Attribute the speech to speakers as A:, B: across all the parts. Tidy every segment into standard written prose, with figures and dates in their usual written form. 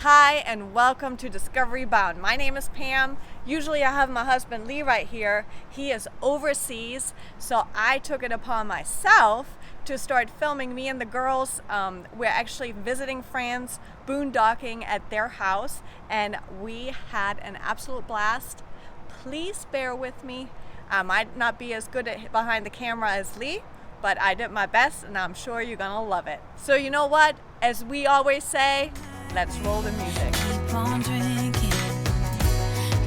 A: Hi and welcome to Discovery Bound. My name is Pam. Usually I have my husband Lee right here. He is overseas, so I took it upon myself to start filming me and the girls. We're actually visiting friends, boondocking at their house, and we had an absolute blast. Please bear with me. I might not be as good behind the camera as Lee, but I did my best and I'm sure you're gonna love it. So you know what? As we always say, let's roll the music.
B: Keep on drinking,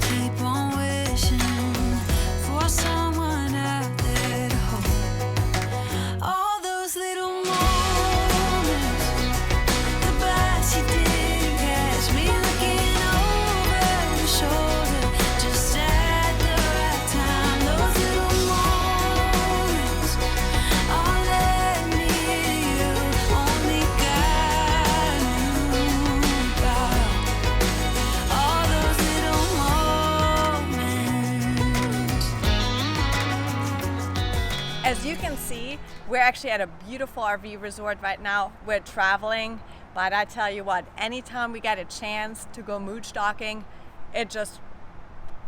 B: keep on wishing for someone out there to hold. All those little moments, the best you didn't catch me looking over your shoulder, just at the right time. Those little moments all led me to you, only God knew about all those little moments.
A: As you can see, we're actually at a beautiful RV resort right now. We're traveling, but I tell you what, anytime we get a chance to go moochdocking, it just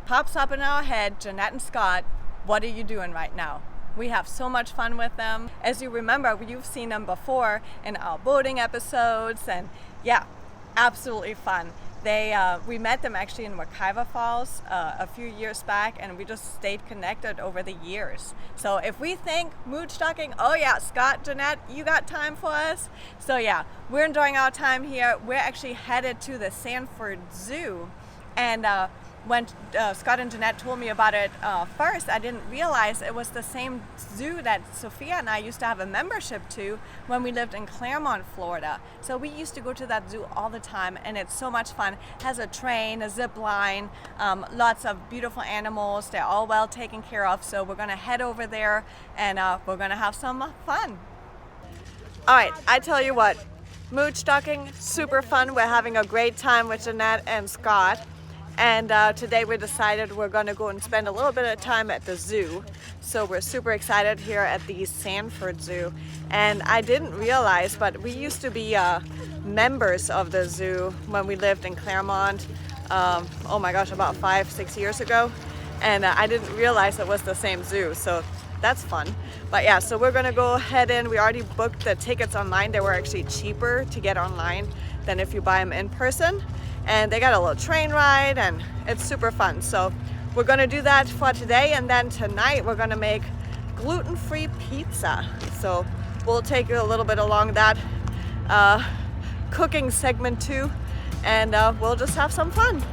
A: pops up in our head, Jeanette and Scott, what are you doing right now? We have so much fun with them. As you remember, you've seen them before in our boating episodes, and yeah, absolutely fun. We met them actually in Wekiva Falls a few years back, and we just stayed connected over the years. So if we think moochdocking, oh yeah, Scott, Jeanette, you got time for us? So yeah, we're enjoying our time here. We're actually headed to the Sanford Zoo, and when Scott and Jeanette told me about it first, I didn't realize it was the same zoo that Sophia and I used to have a membership to when we lived in Claremont, Florida. So we used to go to that zoo all the time, and it's so much fun. It has a train, a zip line, lots of beautiful animals. They're all well taken care of. So we're gonna head over there and we're gonna have some fun. All right, I tell you what, moochdocking, super fun. We're having a great time with Jeanette and Scott. And today we decided we're going to go and spend a little bit of time at the zoo. So we're super excited here at the Sanford Zoo. And I didn't realize, but we used to be members of the zoo when we lived in Claremont. Oh my gosh, about 5-6 years ago. And I didn't realize it was the same zoo. So that's fun. But yeah, so we're going to go head in. We already booked the tickets online. They were actually cheaper to get online than if you buy them in person. And they got a little train ride, and it's super fun. So we're gonna do that for today, and then tonight we're gonna make gluten-free pizza. So we'll take you a little bit along that cooking segment too, and we'll just have some fun.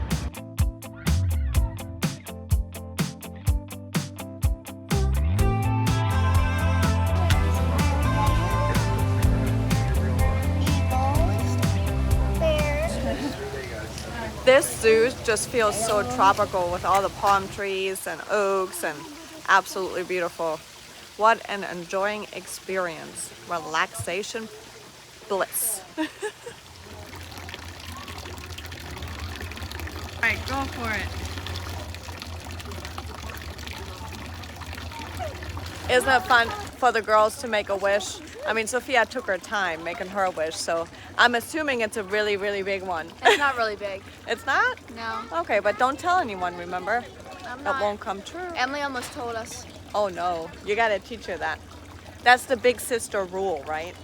A: This zoo just feels so tropical with all the palm trees and oaks, and absolutely beautiful. What an enjoying experience. Relaxation bliss. All right, go for it. Isn't it fun for the girls to make a wish? I mean, Sophia took her time making her wish, so I'm assuming it's a really, really big one.
C: It's not really big.
A: It's not?
C: No.
A: Okay, but don't tell anyone, remember?
C: I'm
A: It
C: not.
A: won't come true.
C: Emily almost told us.
A: Oh no, you gotta teach her that. That's the big sister rule, right?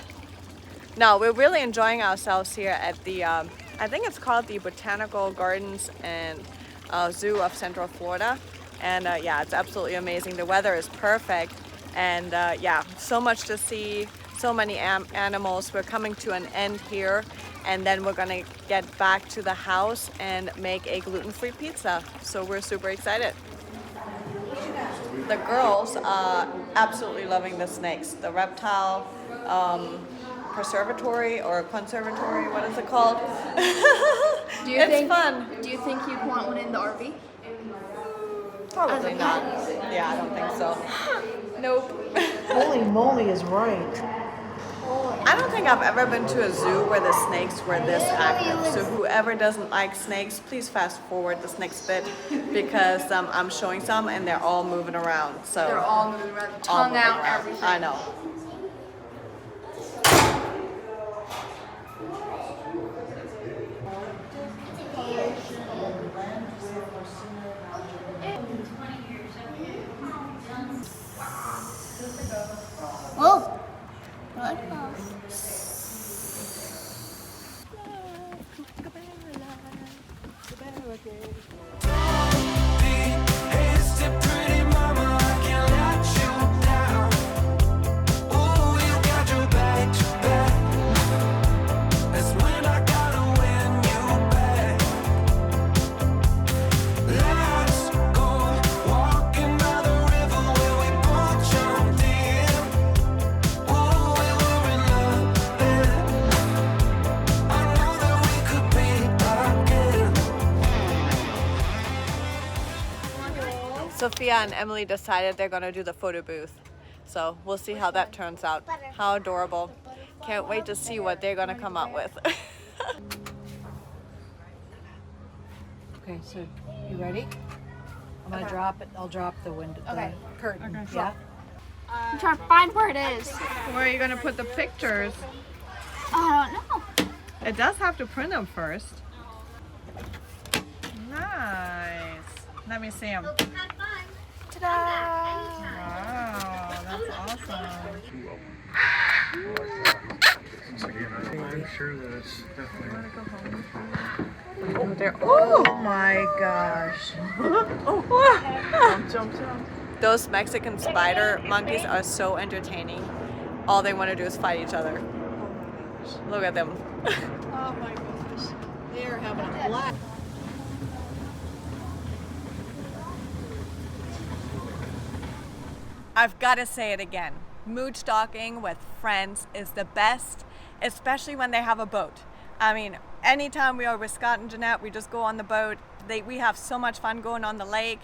A: No, we're really enjoying ourselves here at the, I think it's called the Botanical Gardens and Zoo of Central Florida. And yeah, it's absolutely amazing. The weather is perfect. And yeah, so much to see, so many animals. We're coming to an end here, and then we're gonna get back to the house and make a gluten-free pizza. So we're super excited. The girls are absolutely loving the snakes. The reptile preservatory or conservatory, what is it called? It's fun.
C: Do you think you'd want one in the RV?
A: Probably not. Yeah, I don't think so. Nope.
D: Holy moly is right.
A: I don't think I've ever been to a zoo where the snakes were this active. So whoever doesn't like snakes, please fast forward this next bit, because I'm showing some and they're all moving around. So
C: They're all moving around,
A: all
C: tongue
A: moving
C: out,
A: around.
C: everything.
A: I know. Sophia and Emily decided they're gonna do the photo booth. So we'll see how that turns out. How adorable. Can't wait to see what they're gonna come up with.
D: Okay, so you ready? I'm gonna drop it. I'll drop the window,
C: Okay.
D: the curtain. Yeah.
C: I'm trying to find where it is.
A: Where are you gonna put the pictures?
C: I don't know.
A: It does have to print them first. Nice. Let me see them.
C: Ta-da!
A: Wow, that's awesome.
E: I'm sure that it's definitely.
A: Oh my gosh. Those Mexican spider monkeys are so entertaining. All they want to do is fight each other. Look at them.
D: Oh my gosh. They are having a blast.
A: I've got to say it again. Moochdocking with friends is the best, especially when they have a boat. I mean, anytime we are with Scott and Jeannette, we just go on the boat. We have so much fun going on the lake,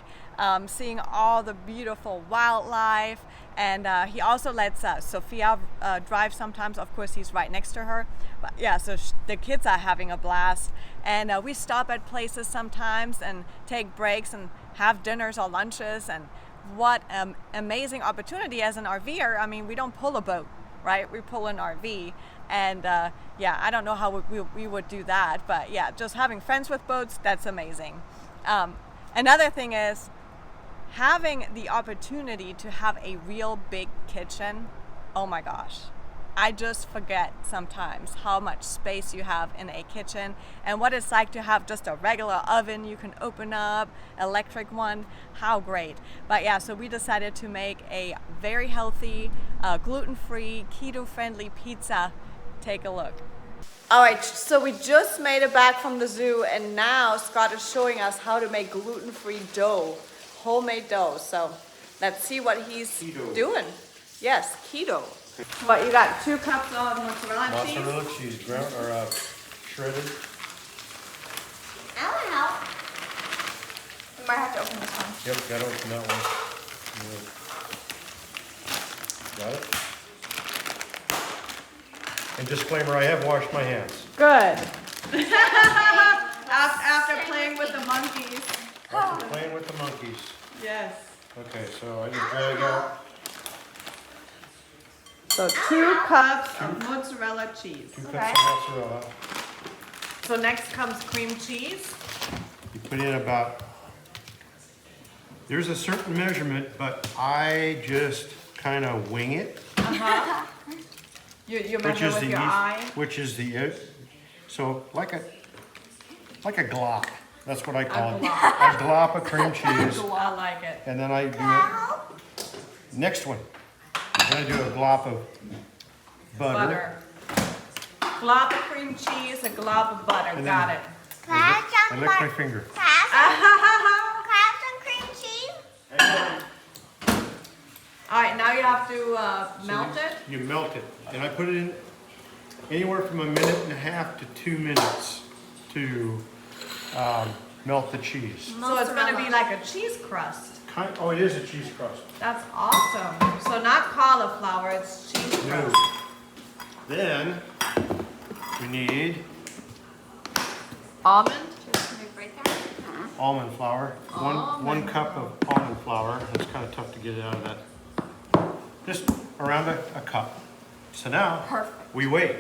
A: seeing all the beautiful wildlife. And he also lets Sophia drive sometimes. Of course, he's right next to her. But yeah, so the kids are having a blast. And we stop at places sometimes and take breaks and have dinners or lunches. And what an amazing opportunity as an RVer. I mean, we don't pull a boat, right? We pull an RV. And yeah, I don't know how we would do that, but yeah, just having friends with boats, that's amazing. Another thing is having the opportunity to have a real big kitchen. Oh my gosh. I just forget sometimes how much space you have in a kitchen and what it's like to have just a regular oven you can open up, electric one. How great. But yeah, so we decided to make a very healthy, gluten-free, keto-friendly pizza. Take a look. All right, so we just made it back from the zoo and now Scott is showing us how to make gluten-free dough, homemade dough. So let's see what he's doing. Yes, keto. What, you got 2 cups of mozzarella cheese?
E: Mozzarella cheese, ground or shredded.
C: I will help. We might have to open this one.
E: Yep, gotta open that one. Got it? And disclaimer, I have washed my hands.
A: Good. After playing with the monkeys.
E: After playing with the monkeys.
A: Yes.
E: Okay, so I just drag out
A: So 2 cups of mozzarella cheese.
E: 2 cups of mozzarella.
A: So next comes cream cheese.
E: You put in about, there's a certain measurement, but I just kind of wing it.
A: You measure with your eye.
E: Which is the, so like a glop. That's what I call it. A glop of cream cheese.
A: I like it.
E: And then I do it. Next one. Then I do a glop of butter.
A: Glop of cream cheese, a glop of butter.
E: And
A: Got
E: then-
A: it.
E: I lick my finger.
A: All right, now you have to melt it.
E: You melt it. And I put it in anywhere from 1.5 minutes to 2 minutes to melt the cheese.
A: So it's going to be like a cheese crust.
E: Oh, it is a cheese crust.
A: That's awesome. So not cauliflower, it's cheese crust.
E: No. Then we need
A: Almond?
E: almond flour. One cup of almond flour. It's kind of tough to get it out of that. Just around a cup. So now we wait.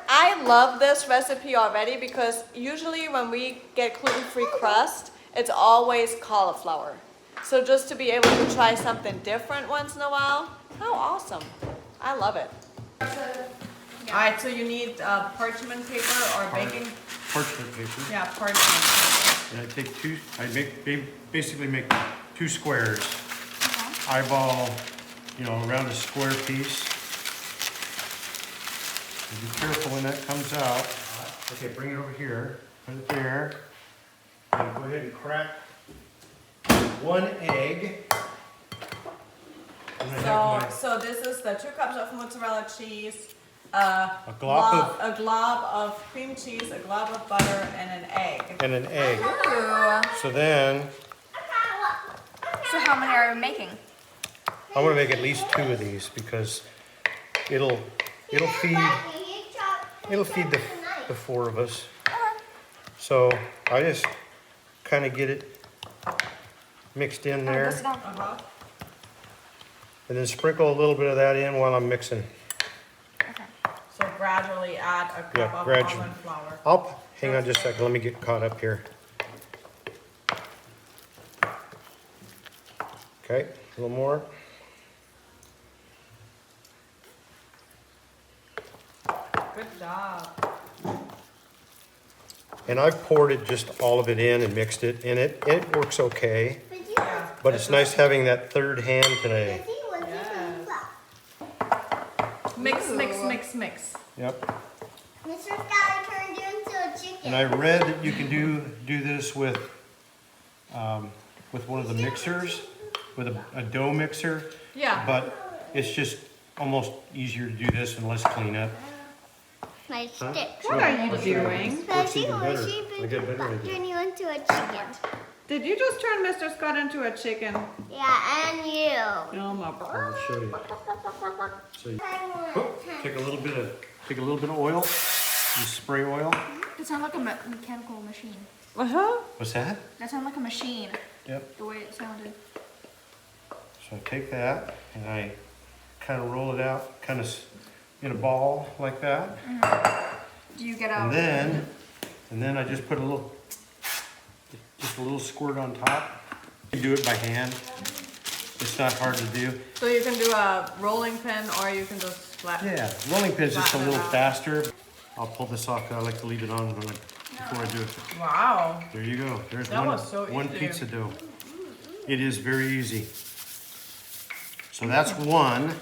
A: I love this recipe already because usually when we get gluten-free crust, it's always cauliflower. So just to be able to try something different once in a while, how awesome. I love it. All right, so you need parchment paper or baking
E: parchment paper.
A: Yeah, parchment.
E: And I take basically make 2 squares. Eyeball, around a square piece. And be careful when that comes out. Okay, bring it over here. Put it there. And go ahead and crack 1 egg.
A: So this is the 2 cups of mozzarella cheese, a
E: glob
A: of cream cheese, a glob of butter, and an egg.
C: Ooh.
E: So then,
C: So how many are we making?
E: I want to make at least 2 of these because it'll feed the 4 of us. So I just kind of get it mixed in there, and then sprinkle a little bit of that in while I'm mixing.
A: So gradually add a cup of
E: gradually.
A: almond flour.
E: Hang on just a second. Let me get caught up here. Okay, a little more.
A: Good job.
E: And I've poured it, just all of it in and mixed it, and it works okay.
A: Yeah.
E: But it's nice having that third hand today.
A: Mix, mix, mix, mix.
E: Yep.
F: Mr. Scott turned you into a chicken.
E: And I read that you can do this with one of the mixers, with a dough mixer.
A: Yeah.
E: But it's just almost easier to do this and less cleanup.
F: My stick.
A: What are you doing?
E: Works even better. I get better idea.
F: Turn you into a chicken.
A: Did you just turn Mr. Scott into a chicken?
F: Yeah, and you.
A: Oh my
E: I'll show you. So take a little bit of oil. Just spray oil.
C: That sounds like a mechanical machine.
E: What's that?
C: That sounds like a machine,
E: Yep.
C: the way it sounded.
E: So I take that and I kind of roll it out, kind of in a ball like that.
C: Do you get out?
E: And then I just put a little squirt on top. You can do it by hand. It's not hard to do.
A: So you can do a rolling pin or you can just flatten.
E: Yeah, rolling pin's just a
A: Flatten it
E: little
A: out.
E: faster. I'll pull this off. I like to leave it on before I do it.
A: Wow.
E: There you go. There's
A: That was so
E: one
A: easy.
E: pizza dough. It is very easy. So that's one.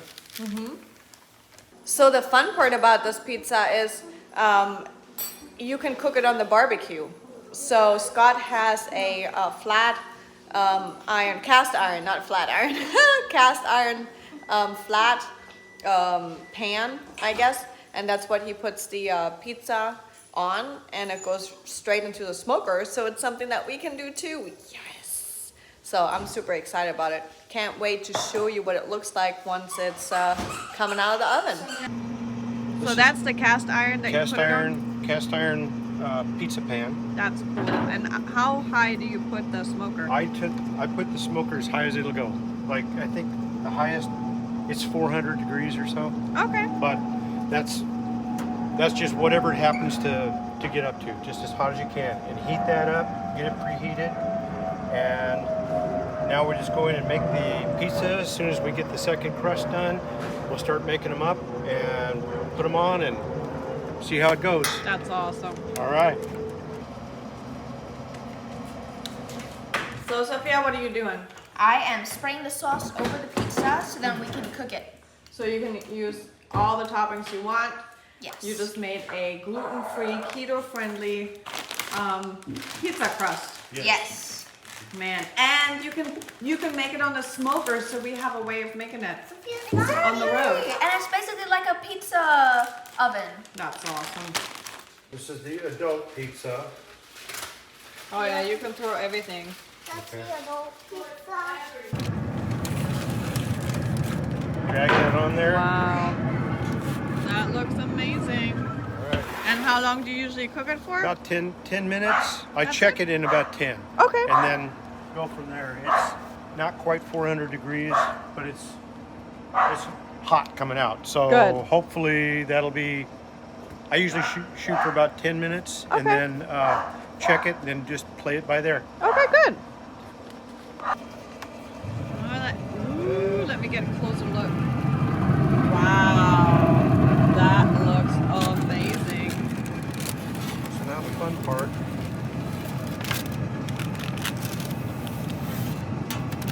A: So the fun part about this pizza is you can cook it on the barbecue. So Scott has a flat iron, cast iron, not flat iron, cast iron flat pan, I guess. And that's what he puts the pizza on, and it goes straight into the smoker. So it's something that we can do too. Yes. So I'm super excited about it. Can't wait to show you what it looks like once it's coming out of the oven. So that's the cast iron that you put it on?
E: Cast iron pizza pan.
A: That's cool. And how high do you put the smoker?
E: I put the smoker as high as it'll go. Like, I think the highest, it's 400 degrees or so.
A: Okay.
E: But that's just whatever it happens to get up to, just as hot as you can. And heat that up, get it preheated. And now we're just going to make the pizza. As soon as we get the second crust done, we'll start making them up and put them on and see how it goes.
A: That's awesome.
E: All right.
A: So Sophia, what are you doing?
C: I am spraying the sauce over the pizza so then we can cook it.
A: So you can use all the toppings you want.
C: Yes.
A: You just made a gluten-free, keto-friendly pizza crust.
C: Yes.
A: Man, and you can make it on the smoker, so we have a way of making it on the road.
C: And it's basically like a pizza oven.
A: That's awesome.
E: This is the adult pizza.
A: Oh yeah, you can throw everything.
F: That's the adult pizza.
E: Drag that on there.
A: Wow, that looks amazing.
E: All right.
A: And how long do you usually cook it for?
E: About 10 minutes. I check it in about 10.
A: Okay.
E: And then go from there. It's not quite 400 degrees, but it's hot coming out. So
A: Good.
E: hopefully that'll be, I usually shoot for about 10 minutes and then check it and then just play it by there.
A: Okay, good. Let me get a closer look. Wow, that looks amazing.
E: So now the fun part.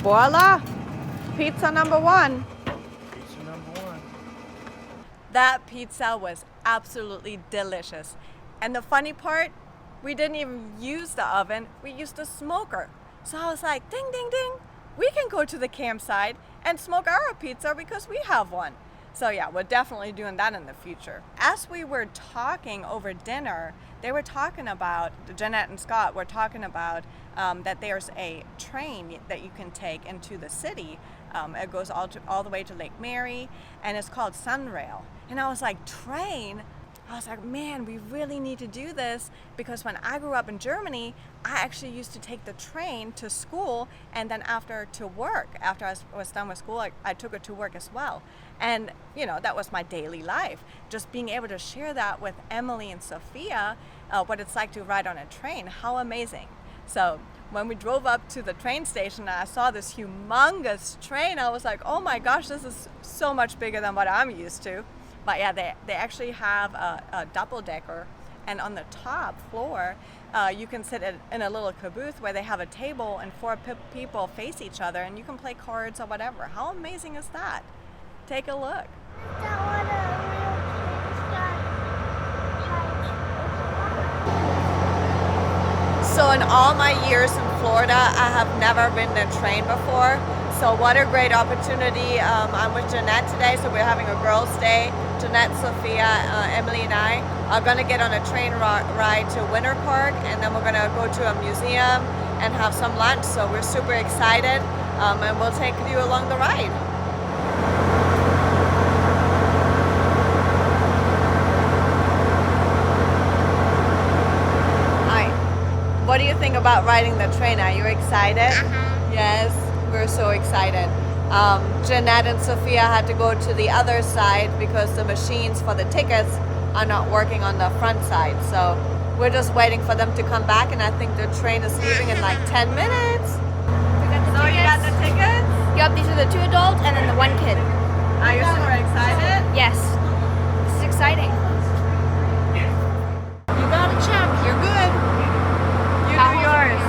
A: Voila! Pizza number one.
E: Pizza number one.
A: That pizza was absolutely delicious. And the funny part, we didn't even use the oven, we used a smoker. So I was like, ding, ding, ding, we can go to the campsite and smoke our pizza because we have one. So yeah, we're definitely doing that in the future. As we were talking over dinner, they were talking about, Jeannette and Scott were talking about that there's a train that you can take into the city. It goes all the way to Lake Mary, and it's called SunRail. And I was like, train? I was like, man, we really need to do this, because when I grew up in Germany, I actually used to take the train to school, and then after to work. After I was done with school, I took it to work as well. And you know, that was my daily life. Just being able to share that with Emily and Sophia, what it's like to ride on a train, how amazing. So when we drove up to the train station and I saw this humongous train, I was like, oh my gosh, this is so much bigger than what I'm used to. But yeah, they actually have a double-decker, and on the top floor, you can sit in a little caboose where they have a table and 4 people face each other, and you can play cards or whatever. How amazing is that? Take a look. So in all my years in Florida, I have never ridden a train before. So what a great opportunity. I'm with Jeannette today, so we're having a girls' day. Jeannette, Sophia, Emily and I are gonna get on a train ride to Winter Park, and then we're gonna go to a museum and have some lunch. So we're super excited, and we'll take you along the ride. Hi, what do you think about riding the train? Are you excited? Yes, we're so excited. Jeannette and Sophia had to go to the other side because the machines for the tickets are not working on the front side. So we're just waiting for them to come back, and I think the train is leaving in like 10 minutes.
C: We got the
A: So you got the tickets?
C: Yep, these are the 2 adults and then the 1 kid.
A: Are you super excited?
C: Yes. This is exciting.
A: You got it, champ. You're good. You do yours.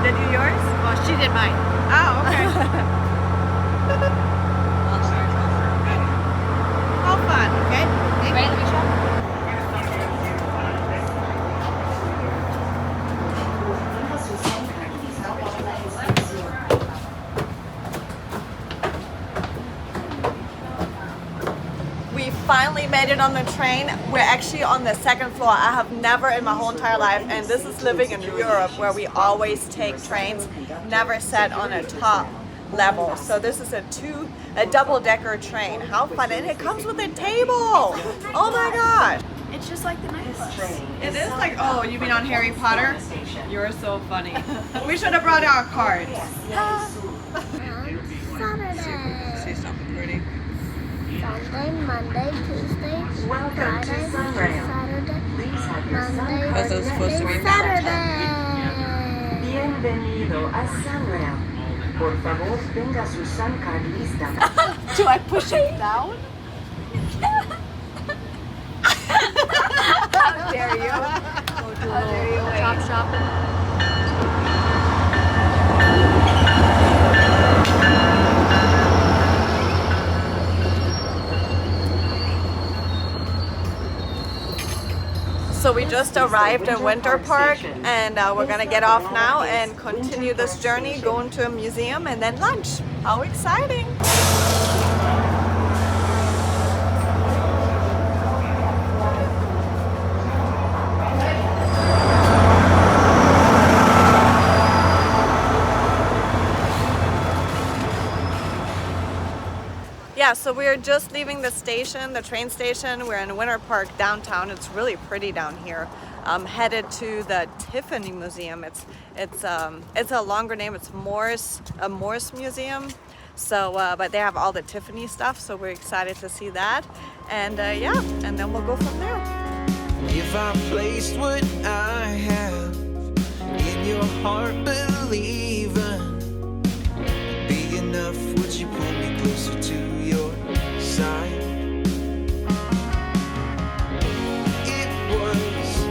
A: Did you yours?
D: Well, she did mine.
A: Oh, okay.
D: All fun, okay?
C: Ready? Let me show.
A: We finally made it on the train. We're actually on the 2nd floor. I have never in my whole entire life, and this is living in Europe where we always take trains, never sat on a top level. So this is a double-decker train. How fun. And it comes with a table. Oh my gosh.
C: It's just like the night bus.
A: It is like, oh, you mean on Harry Potter? You're so funny. We should have brought our cards.
F: Saturday.
A: Say something pretty.
F: Sunday, Monday, Tuesday,
G: Welcome
F: Friday,
G: to SunRail.
F: Saturday,
G: Please have your
F: Monday,
A: Was those supposed to be
F: Saturday.
G: Bienvenido a SunRail. Por favor, tenga su SunCard lista.
A: Do I push it down? How dare you? How dare you?
C: Chop shop.
A: So we just arrived in Winter Park, and we're gonna get off now and continue this journey, going to a museum and then lunch. How exciting! Yeah, so we're just leaving the station, the train station. We're in Winter Park downtown. It's really pretty down here. Headed to the Tiffany Museum. It's a longer name. It's Morse Museum. So, but they have all the Tiffany stuff. So we're excited to see that. And yeah, and then we'll go from there.
H: If I placed what I have in your heart, believing be enough, would you pull me closer to your side? It was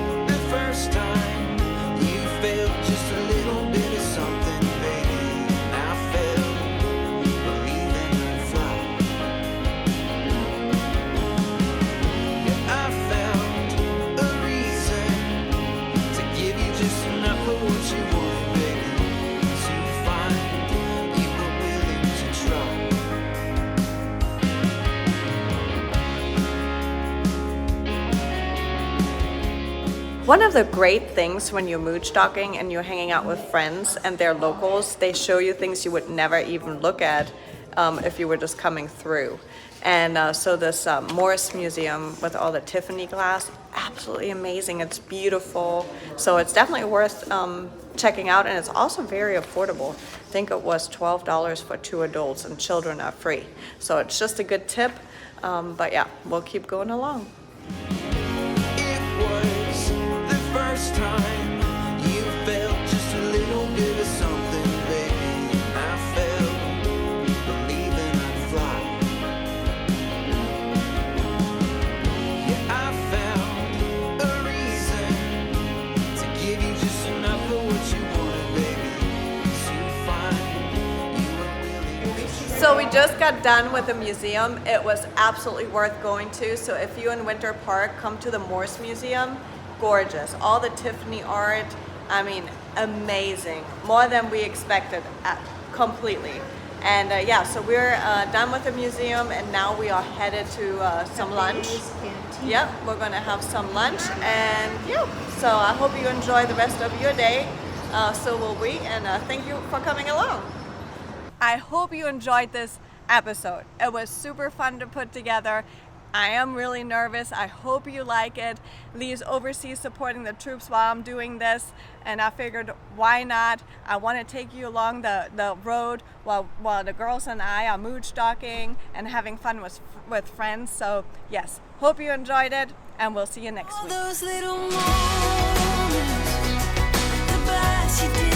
A: One of the great things when you're Moochdocking and you're hanging out with friends and they're locals, they show you things you would never even look at if you were just coming through. And so this Morris Museum with all the Tiffany glass, absolutely amazing. It's beautiful. So it's definitely worth checking out, and it's also very affordable. I think it was $12 for 2 adults, and children are free. So it's just a good tip. But yeah, we'll keep going along.
H: It was the first time you felt just a little bit of something, baby. I felt believing I'd fly. Yeah, I found a reason to give you just enough of what you wanted, baby. To find you were really.
A: So we just got done with the museum. It was absolutely worth going to. So if you're in Winter Park, come to the Morse Museum. Gorgeous. All the Tiffany art, I mean, amazing. More than we expected, completely. And yeah, so we're done with the museum, and now we are headed to some lunch. Yep, we're gonna have some lunch, and yeah, so I hope you enjoy the rest of your day. So will we, and thank you for coming along. I hope you enjoyed this episode. It was super fun to put together. I am really nervous. I hope you like it. Lee's overseas supporting the troops while I'm doing this, and I figured why not? I want to take you along the road while the girls and I are Moochdocking and having fun with friends. So yes, hope you enjoyed it, and we'll see you next week.
B: Those little moments, the best you did.